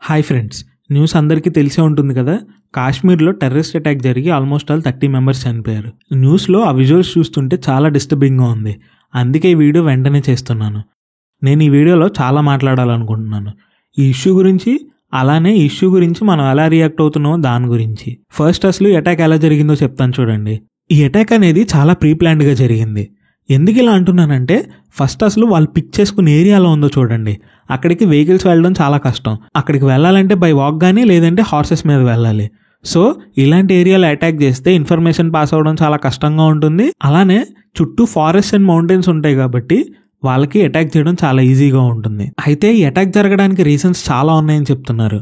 Hi friends, news అందరికీ తెలిసే ఉంటుంది కదా. కాశ్మీర్లో టెర్రరిస్ట్ అటాక్ జరిగి ఆల్మోస్ట్ 30 మెంబర్స్ చనిపోయారు. న్యూస్లో ఆ విజువల్స్ చూస్తుంటే చాలా డిస్టర్బింగ్గా ఉంది. అందుకే ఈ వీడియో వెంటనే చేస్తున్నాను. నేను ఈ వీడియోలో చాలా మాట్లాడాలనుకుంటున్నాను ఈ ఇష్యూ గురించి, అలానే ఈ ఇష్యూ గురించి మనం ఎలా రియాక్ట్ అవుతున్నామో దాని గురించి. ఫస్ట్ అసలు ఈ అటాక్ ఎలా జరిగిందో చెప్తాను చూడండి. ఈ అటాక్ అనేది చాలా ప్రీ ప్లాన్డ్గా జరిగింది. ఎందుకు ఇలా అంటున్నానంటే, ఫస్ట్ అసలు వాళ్ళు పిక్ చేసుకున్న ఏరియాలో ఉందో చూడండి. అక్కడికి వెహికల్స్ వెళ్ళడం చాలా కష్టం. అక్కడికి వెళ్ళాలంటే బై వాక్ కానీ లేదంటే హార్సెస్ మీద వెళ్ళాలి. సో ఇలాంటి ఏరియాలో అటాక్ చేస్తే ఇన్ఫర్మేషన్ పాస్ అవ్వడం చాలా కష్టంగా ఉంటుంది. అలానే చుట్టూ ఫారెస్ట్ అండ్ మౌంటైన్స్ ఉంటాయి కాబట్టి వాళ్ళకి అటాక్ చేయడం చాలా ఈజీగా ఉంటుంది. అయితే ఈ అటాక్ జరగడానికి రీజన్స్ చాలా ఉన్నాయని చెప్తున్నారు.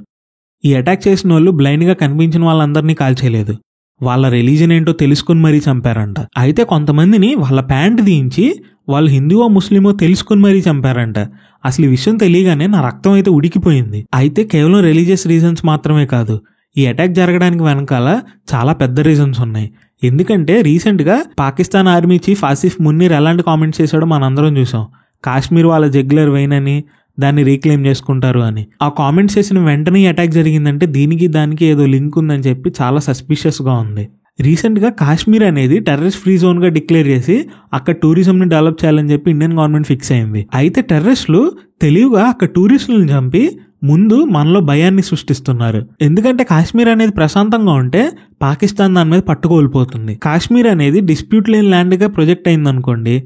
ఈ అటాక్ చేసిన వాళ్ళు బ్లైండ్గా కనిపించిన వాళ్ళందరినీ కాల్చేయలేదు, వాళ్ళ రిలీజన్ ఏంటో తెలుసుకుని మరీ చంపారంట. అయితే కొంతమందిని వాళ్ళ ప్యాంట్ దించి వాళ్ళు హిందువో ముస్లిమో తెలుసుకుని మరీ చంపారంట. అసలు ఈ విషయం తెలియగానే నా రక్తం అయితే ఉడికిపోయింది. అయితే కేవలం రిలీజియస్ రీజన్స్ మాత్రమే కాదు, ఈ అటాక్ జరగడానికి వెనకాల చాలా పెద్ద రీజన్స్ ఉన్నాయి. ఎందుకంటే రీసెంట్గా పాకిస్తాన్ ఆర్మీ చీఫ్ ఆసిఫ్ మున్నీర్ ఎలాంటి కామెంట్స్ చేశాడో మనందరం చూసాం. కాశ్మీర్ వాళ్ళ జగ్యులర్ వెయిన్ అని, దాన్ని రీక్లెయిమ్ చేసుకుంటారు అని. ఆ కామెంట్స్ చేసిన వెంటనే అటాక్ జరిగిందంటే దీనికి దానికి ఏదో లింక్ ఉందని చెప్పి చాలా సస్పిషియస్గా ఉంది. రీసెంట్గా కాశ్మీర్ అనేది టెర్రరిస్ట్ ఫ్రీ జోన్గా డిక్లేర్ చేసి అక్కడ టూరిజంని డెవలప్ చేయాలని చెప్పి ఇండియన్ గవర్నమెంట్ ఫిక్స్ అయింది. అయితే టెర్రరిస్టులు తెలివిగా అక్కడ టూరిస్టులను చంపి ముందు మనలో భయాన్ని సృష్టిస్తున్నారు. ఎందుకంటే కాశ్మీర్ అనేది ప్రశాంతంగా ఉంటే పాకిస్తాన్ దాని మీద పట్టుకోల్పోతుంది. కాశ్మీర్ అనేది డిస్ప్యూట్ లేని ల్యాండ్గా ప్రొజెక్ట్ అయింది అనుకోండి,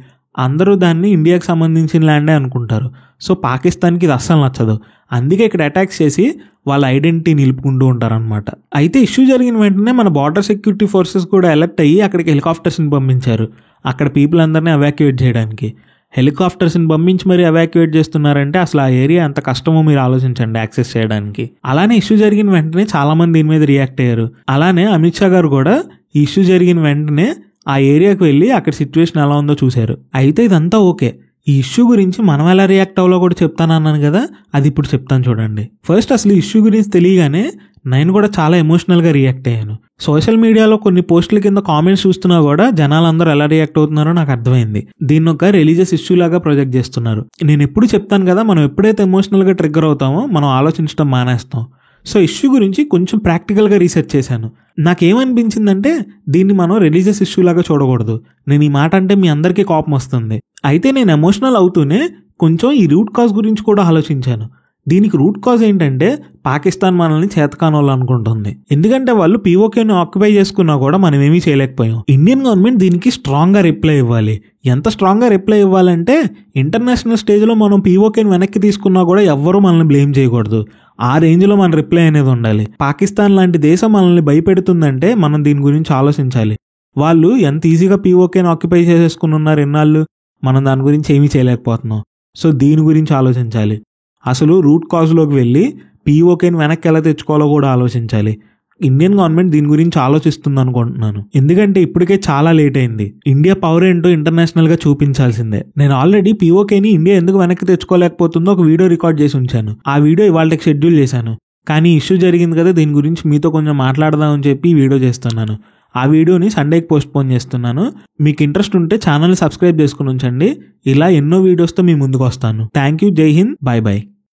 అందరూ దాన్ని ఇండియాకి సంబంధించిన ల్యాండే అనుకుంటారు. సో పాకిస్తాన్కి ఇది అస్సలు నచ్చదు. అందుకే ఇక్కడ అటాక్స్ చేసి వాళ్ళ ఐడెంటిటీ నిలుపుకుంటూ ఉంటారనమాట. అయితే ఇష్యూ జరిగిన వెంటనే మన బార్డర్ సెక్యూరిటీ ఫోర్సెస్ కూడా అలర్ట్ అయ్యి అక్కడికి హెలికాప్టర్స్ని పంపించారు, అక్కడ పీపుల్ అందరినీ ఎవాక్యుయేట్ చేయడానికి. హెలికాప్టర్స్ని పంపించి మరీ ఎవాక్యుయేట్ చేస్తున్నారంటే అసలు ఆ ఏరియా ఎంత కష్టమో మీరు ఆలోచించండి యాక్సెస్ చేయడానికి. అలానే ఇష్యూ జరిగిన వెంటనే చాలా మంది దీని మీద రియాక్ట్ అయ్యారు. అలానే అమిత్ షా గారు కూడా ఈ ఇష్యూ జరిగిన వెంటనే ఆ ఏరియాకి వెళ్ళి అక్కడ సిచ్యువేషన్ ఎలా ఉందో చూశారు. అయితే ఇదంతా ఓకే, ఈ ఇష్యూ గురించి మనం ఎలా రియాక్ట్ అవ్వాలో కూడా చెప్తానన్నాను కదా, అది ఇప్పుడు చెప్తాను చూడండి. ఫస్ట్ అసలు ఈ ఇష్యూ గురించి తెలియగానే నేను కూడా చాలా ఎమోషనల్గా రియాక్ట్ అయ్యాను. సోషల్ మీడియాలో కొన్ని పోస్టుల కింద కామెంట్స్ చూస్తున్నా కూడా జనాలందరూ ఎలా రియాక్ట్ అవుతున్నారో నాకు అర్థమైంది. దీన్ని ఒక రిలీజియస్ ఇష్యూ లాగా ప్రొజెక్ట్ చేస్తున్నారు. నేను ఎప్పుడు చెప్తాను కదా, మనం ఎప్పుడైతే ఎమోషనల్గా ట్రిగ్గర్ అవుతామో మనం ఆలోచించడం మానేస్తాం. సో ఇష్యూ గురించి కొంచెం ప్రాక్టికల్గా రీసెర్చ్ చేశాను. నాకేమనిపించిందంటే దీన్ని మనం రిలీజియస్ ఇష్యూ లాగా చూడకూడదు. నేను ఈ మాట అంటే మీ అందరికీ కోపం వస్తుంది. అయితే నేను ఎమోషనల్ అవుతూనే కొంచెం ఈ రూట్ కాజ్ గురించి కూడా ఆలోచించాను. దీనికి రూట్ కాజ్ ఏంటంటే పాకిస్తాన్ మనల్ని చేతకానోళ్ళు అనుకుంటుంది. ఎందుకంటే వాళ్ళు పీఓకేని ఆక్యుపై చేసుకున్నా కూడా మనం ఏమీ చేయలేకపోయాం. ఇండియన్ గవర్నమెంట్ దీనికి స్ట్రాంగ్గా రిప్లై ఇవ్వాలి. ఎంత స్ట్రాంగ్గా రిప్లై ఇవ్వాలంటే ఇంటర్నేషనల్ స్టేజ్లో మనం పీఓకేని వెనక్కి తీసుకున్నా కూడా ఎవ్వరూ మనల్ని బ్లేమ్ చేయకూడదు. ఆ రేంజ్లో మన రిప్లై అనేది ఉండాలి. పాకిస్తాన్ లాంటి దేశం మనల్ని భయపెడుతుందంటే మనం దీని గురించి ఆలోచించాలి. వాళ్ళు ఎంత ఈజీగా పీఓకేని ఆక్యుపై చేసేసుకుని ఉన్నారు ఎన్నాళ్ళు, మనం దాని గురించి ఏమీ చేయలేకపోతున్నాం. సో దీని గురించి ఆలోచించాలి. అసలు రూట్ కాజ్లోకి వెళ్ళి పీఓకేని వెనక్కి ఎలా తెచ్చుకోవాలో కూడా ఆలోచించాలి. ఇండియన్ గవర్నమెంట్ దీని గురించి ఆలోచిస్తుంది అనుకుంటున్నాను. ఎందుకంటే ఇప్పటికే చాలా లేట్ అయింది. ఇండియా పవర్ ఏంటో ఇంటర్నేషనల్గా చూపించాల్సిందే. నేను ఆల్రెడీ పీఓకేని ఇండియా ఎందుకు వెనక్కి తెచ్చుకోలేకపోతుందో ఒక వీడియో రికార్డ్ చేసి ఉంచాను. ఆ వీడియో ఇవాళకి షెడ్యూల్ చేశాను. కానీ ఇష్యూ జరిగింది కదా, దీని గురించి మీతో కొంచెం మాట్లాడదామని చెప్పి వీడియో చేస్తున్నాను. ఆ వీడియోని సండేకి పోస్ట్పోన్ చేస్తున్నాను. మీకు ఇంట్రెస్ట్ ఉంటే ఛానల్ని సబ్స్క్రైబ్ చేసుకుని ఉంచండి. ఇలా ఎన్నో వీడియోస్తో మీ ముందుకు వస్తాను. Thank you. జై హింద్. Bye bye.